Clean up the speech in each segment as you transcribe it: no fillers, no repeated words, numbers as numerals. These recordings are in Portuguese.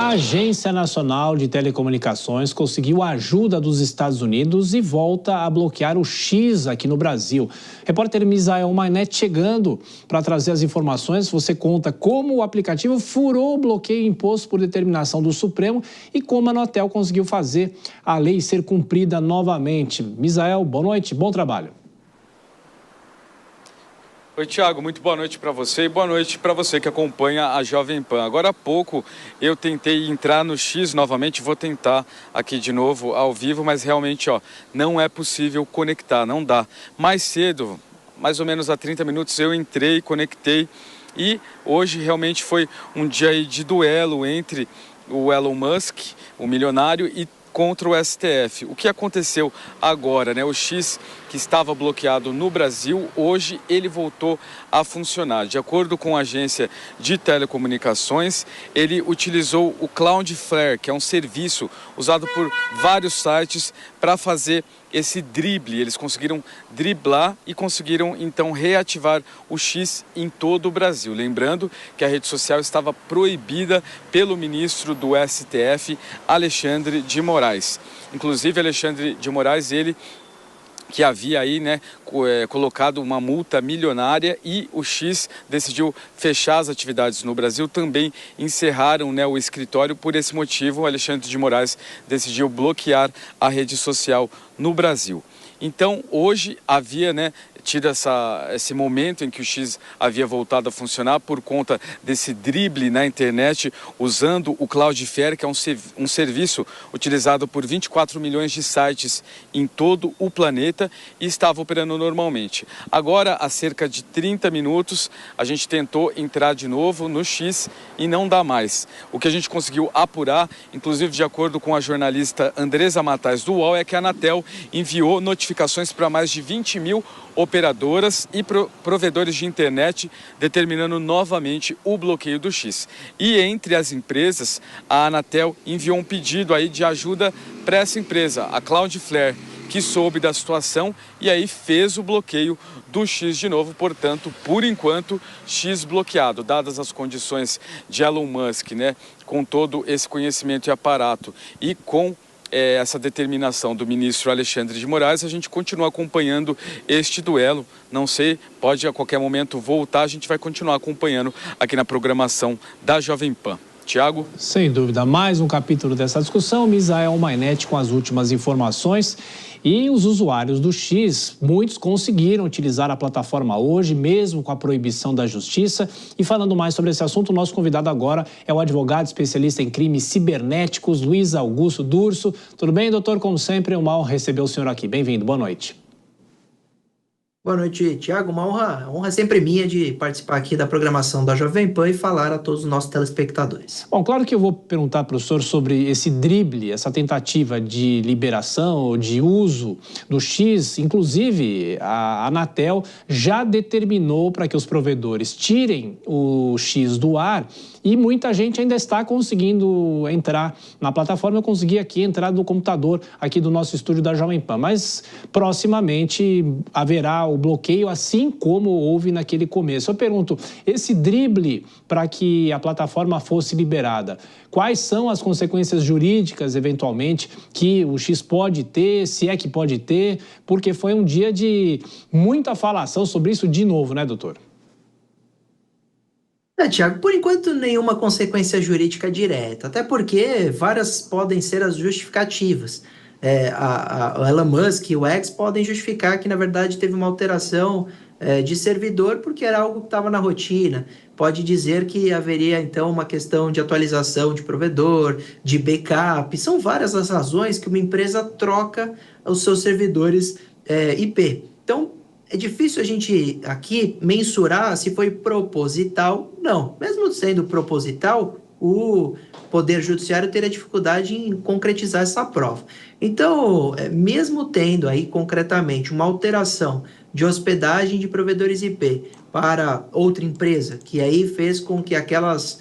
A Agência Nacional de Telecomunicações conseguiu a ajuda dos Estados Unidos e volta a bloquear o X aqui no Brasil. Repórter Misael Mainete chegando para trazer as informações. Você conta como o aplicativo furou o bloqueio imposto por determinação do Supremo e como a Anatel conseguiu fazer a lei ser cumprida novamente. Misael, boa noite, bom trabalho. Oi, Thiago, muito boa noite para você e boa noite para você que acompanha a Jovem Pan. Agora há pouco eu tentei entrar no X novamente, vou tentar aqui de novo ao vivo, mas realmente não é possível conectar, não dá. Mais cedo, mais ou menos há 30 minutos, eu entrei, conectei e hoje realmente foi um dia aí de duelo entre o Elon Musk, o milionário, e contra o STF. O que aconteceu agora, né? O X que estava bloqueado no Brasil, hoje ele voltou a funcionar. De acordo com a agência de telecomunicações, ele utilizou o Cloudflare, que é um serviço usado por vários sites para fazer esse drible. Eles conseguiram driblar e conseguiram então reativar o X em todo o Brasil. Lembrando que a rede social estava proibida pelo ministro do STF, Alexandre de Moraes. Inclusive, Alexandre de Moraes, ele que havia aí, colocado uma multa milionária, e o X decidiu fechar as atividades no Brasil, também encerraram, o escritório. Por esse motivo, o Alexandre de Moraes decidiu bloquear a rede social no Brasil. Então, hoje havia, tido esse momento em que o X havia voltado a funcionar por conta desse drible na internet, usando o Cloudflare, que é um serviço utilizado por 24 milhões de sites em todo o planeta, e estava operando normalmente. Agora, há cerca de 30 minutos, a gente tentou entrar de novo no X e não dá mais. O que a gente conseguiu apurar, inclusive de acordo com a jornalista Andresa Matais do UOL, é que a Anatel enviou notificações para mais de 20 mil operadoras e provedores de internet, determinando novamente o bloqueio do X. E entre as empresas, a Anatel enviou um pedido aí de ajuda para essa empresa, a Cloudflare, que soube da situação e aí fez o bloqueio do X de novo. Portanto, por enquanto, X bloqueado. Dadas as condições de Elon Musk, com todo esse conhecimento e aparato, e com essa determinação do ministro Alexandre de Moraes, a gente continua acompanhando este duelo. Não sei, pode a qualquer momento voltar, a gente vai continuar acompanhando aqui na programação da Jovem Pan. Tiago? Sem dúvida, mais um capítulo dessa discussão. Misael Mainete com as últimas informações. E os usuários do X, muitos conseguiram utilizar a plataforma hoje, mesmo com a proibição da justiça. E falando mais sobre esse assunto, o nosso convidado agora é o advogado especialista em crimes cibernéticos, Luiz Augusto Durso. Tudo bem, doutor? Como sempre, é uma honra receber o senhor aqui. Bem-vindo, boa noite. Boa noite, Tiago. Uma honra sempre minha de participar aqui da programação da Jovem Pan e falar a todos os nossos telespectadores. Bom, claro que eu vou perguntar para o senhor sobre esse drible, essa tentativa de liberação ou de uso do X. Inclusive, a Anatel já determinou para que os provedores tirem o X do ar, e muita gente ainda está conseguindo entrar na plataforma. Eu consegui aqui entrar no computador aqui do nosso estúdio da Jovem Pan, mas proximamente haverá o bloqueio, assim como houve naquele começo. Eu pergunto, esse drible para que a plataforma fosse liberada, quais são as consequências jurídicas, eventualmente, que o X pode ter, se é que pode ter? Porque foi um dia de muita falação sobre isso de novo, né, doutor? Tiago, por enquanto nenhuma consequência jurídica direta, até porque várias podem ser as justificativas. O Elon Musk e o X podem justificar que, na verdade, teve uma alteração de servidor porque era algo que estava na rotina. Pode dizer que haveria, então, uma questão de atualização de provedor, de backup. São várias as razões que uma empresa troca os seus servidores IP. Então, é difícil a gente aqui mensurar se foi proposital. Não, mesmo sendo proposital, o Poder Judiciário teria dificuldade em concretizar essa prova. Então, mesmo tendo aí concretamente uma alteração de hospedagem de provedores IP para outra empresa, que aí fez com que aqueles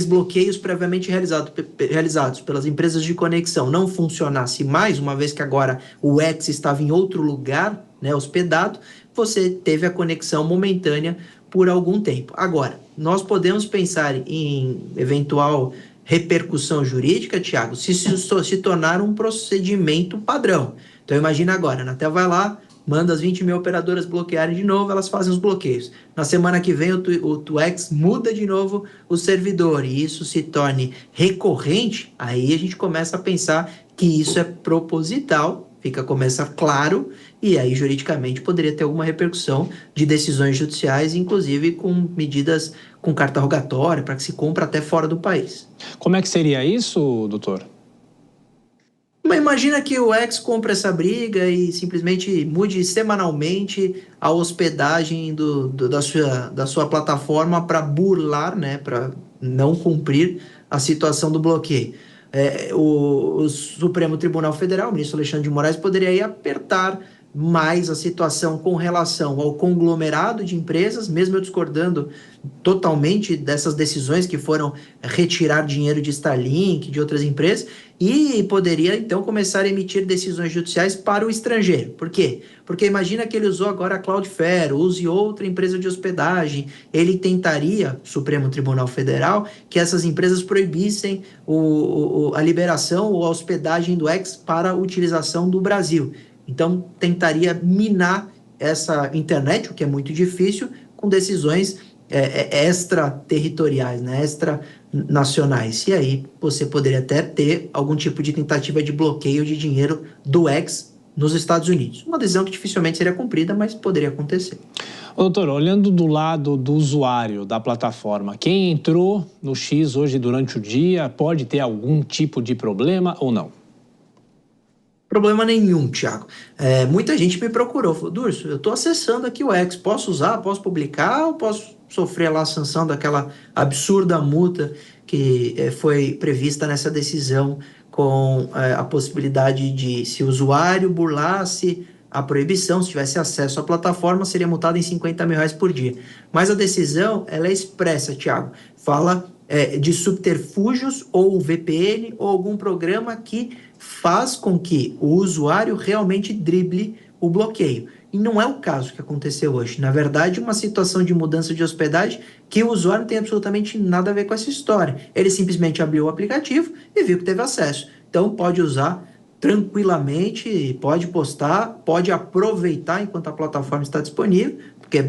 bloqueios previamente realizados pelas empresas de conexão não funcionasse mais, uma vez que agora o X estava em outro lugar, hospedado, você teve a conexão momentânea por algum tempo. Agora, nós podemos pensar em eventual repercussão jurídica, Thiago, se tornar um procedimento padrão. Então imagina agora, a Anatel vai lá, manda as 20 mil operadoras bloquearem de novo, elas fazem os bloqueios. Na semana que vem o TUEX muda de novo o servidor e isso se torne recorrente, aí a gente começa a pensar que isso é proposital, começa claro, e aí juridicamente poderia ter alguma repercussão de decisões judiciais, inclusive com medidas com carta rogatória, para que se compre até fora do país. Como é que seria isso, doutor? Mas imagina que o X compre essa briga e simplesmente mude semanalmente a hospedagem da sua plataforma para burlar, né, para não cumprir a situação do bloqueio. O Supremo Tribunal Federal, o ministro Alexandre de Moraes, poderia aí apertar mais a situação com relação ao conglomerado de empresas, mesmo eu discordando totalmente dessas decisões que foram retirar dinheiro de Starlink, de outras empresas, e poderia então começar a emitir decisões judiciais para o estrangeiro. Por quê? Porque imagina que ele usou agora a Cloudflare, use outra empresa de hospedagem, ele tentaria, Supremo Tribunal Federal, que essas empresas proibissem a liberação ou a hospedagem do X para a utilização do Brasil. Então, tentaria minar essa internet, o que é muito difícil, com decisões extraterritoriais, né, extranacionais. E aí você poderia até ter algum tipo de tentativa de bloqueio de dinheiro do X nos Estados Unidos. Uma decisão que dificilmente seria cumprida, mas poderia acontecer. Doutor, olhando do lado do usuário da plataforma, quem entrou no X hoje durante o dia pode ter algum tipo de problema ou não? Problema nenhum, Thiago. Muita gente me procurou, falou, Durso, eu estou acessando aqui o X, posso usar, posso publicar ou posso sofrer lá a sanção daquela absurda multa que foi prevista nessa decisão com a possibilidade de, se o usuário burlasse a proibição, se tivesse acesso à plataforma, seria multado em R$50 mil por dia. Mas a decisão, ela é expressa, Thiago, fala de subterfúgios ou VPN ou algum programa que faz com que o usuário realmente drible o bloqueio. E não é o caso que aconteceu hoje. Na verdade, uma situação de mudança de hospedagem que o usuário não tem absolutamente nada a ver com essa história. Ele simplesmente abriu o aplicativo e viu que teve acesso. Então, pode usar tranquilamente, pode postar, pode aproveitar enquanto a plataforma está disponível, porque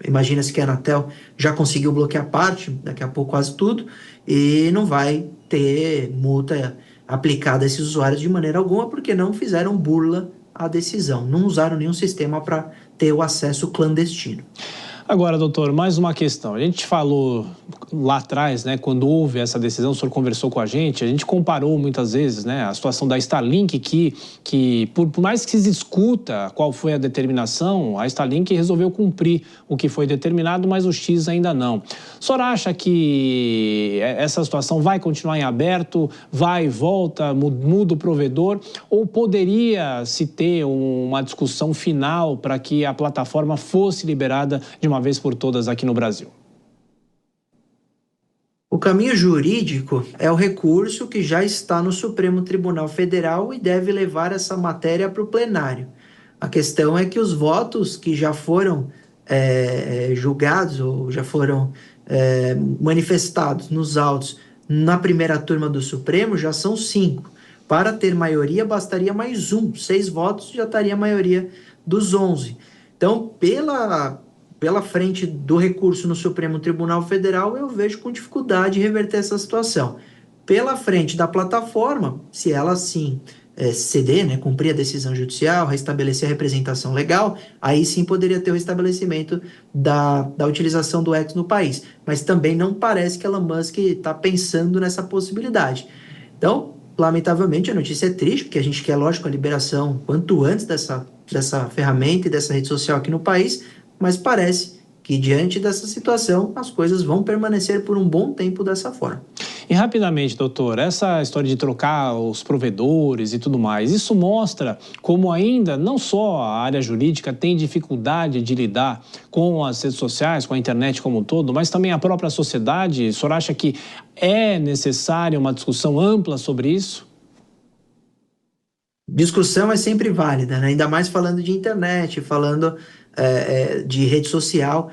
imagina-se que a Anatel já conseguiu bloquear parte, daqui a pouco quase tudo, e não vai ter multa aplicada a esses usuários de maneira alguma, porque não fizeram burla à decisão, não usaram nenhum sistema para ter o acesso clandestino. Agora, doutor, mais uma questão. A gente falou lá atrás, né, quando houve essa decisão, o senhor conversou com a gente comparou muitas vezes, né, a situação da Starlink, que por mais que se discuta qual foi a determinação, a Starlink resolveu cumprir o que foi determinado, mas o X ainda não. O senhor acha que essa situação vai continuar em aberto, vai e volta, muda o provedor, ou poderia se ter uma discussão final para que a plataforma fosse liberada de uma vez por todas aqui no Brasil? O caminho jurídico é o recurso que já está no Supremo Tribunal Federal e deve levar essa matéria para o plenário. A questão é que os votos que já foram julgados ou já foram manifestados nos autos na primeira turma do Supremo já são 5. Para ter maioria bastaria mais 1. 6 votos já estaria a maioria dos 11. Então, pela frente do recurso no Supremo Tribunal Federal, eu vejo com dificuldade reverter essa situação. Pela frente da plataforma, se ela sim ceder, né, cumprir a decisão judicial, restabelecer a representação legal, aí sim poderia ter o restabelecimento da utilização do X no país. Mas também não parece que Elon Musk está pensando nessa possibilidade. Então, lamentavelmente, a notícia é triste, porque a gente quer, lógico, a liberação quanto antes dessa ferramenta e dessa rede social aqui no país, mas parece que, diante dessa situação, as coisas vão permanecer por um bom tempo dessa forma. E rapidamente, doutor, essa história de trocar os provedores e tudo mais, isso mostra como ainda não só a área jurídica tem dificuldade de lidar com as redes sociais, com a internet como um todo, mas também a própria sociedade. O senhor acha que é necessária uma discussão ampla sobre isso? Discussão é sempre válida, né? Ainda mais falando de internet, falando de rede social.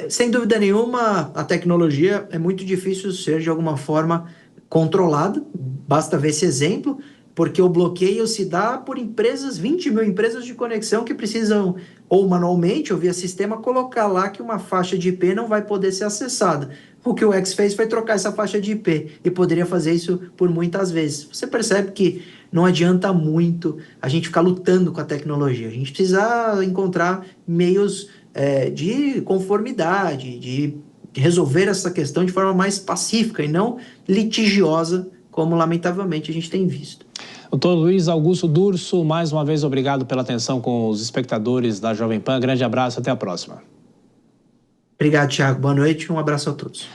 Sem dúvida nenhuma, a tecnologia é muito difícil ser, de alguma forma, controlada, basta ver esse exemplo, porque o bloqueio se dá por empresas, 20 mil empresas de conexão que precisam, ou manualmente, ou via sistema, colocar lá que uma faixa de IP não vai poder ser acessada. O que o X fez foi trocar essa faixa de IP, e poderia fazer isso por muitas vezes. Você percebe que não adianta muito a gente ficar lutando com a tecnologia, a gente precisa encontrar meios de conformidade, de resolver essa questão de forma mais pacífica e não litigiosa, como lamentavelmente a gente tem visto. Doutor Luiz Augusto Durso, mais uma vez obrigado pela atenção com os espectadores da Jovem Pan. Grande abraço, até a próxima. Obrigado, Thiago. Boa noite e um abraço a todos.